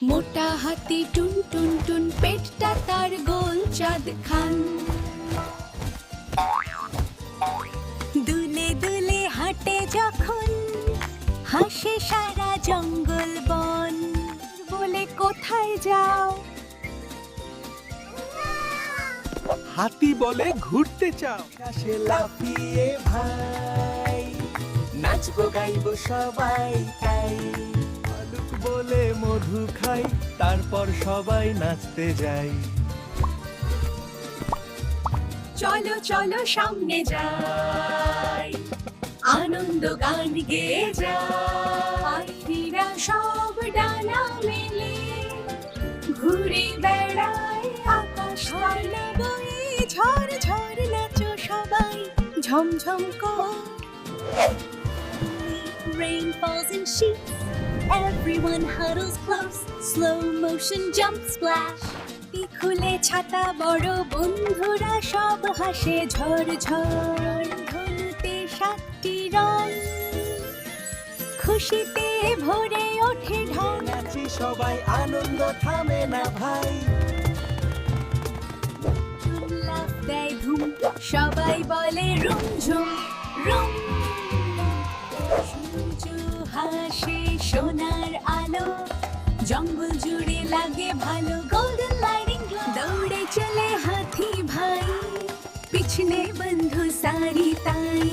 মোটা হাতি টুন টুন টুন, পেটটা তার গোল চাঁদ খান। দুলে দুলে হাঁটে যখন, হাসে সারা জঙ্গল বন। বলে কোথায় যাও? হাতি বলে ঘুরতে চাও। আকাশে লাফিয়ে ভাই, নাচবো গাইবো সবাই তাই। ভালুক বলে মধু খাই, তারপর সবাই নাচতে যাই। চলো চলো সামনে যাই, আনন্দ গান গেয়ে যাই। পাখিরা সব ডানা মেলে ঘুরে বেড়ায় আকাশ তলে। বয়ে ঝড় ঝড় নাচো সবাই, ঝমঝম কর। Rain falls in sheets, everyone huddles close. Slow motion jump splash. খুলে ছাতা বড় বন্ধুরা সব হাসে ঝড় ঝড়। ধনুতে 7টি রং, খুশিতে ভরে ওঠে ঢং। নাচি সবাই, আনন্দ থামে না ভাই। লাফ দেয় ধুম, সবাই বলে রুমঝুম রুম। সূর্য হাসে সোনার আলো, জঙ্গল জুড়ে লাগে ভালো গোল্ডেন লাইটিং গ্লো। দৌড়ে চলে হাতি ভাই, পিছনে বন্ধু সারি তাই।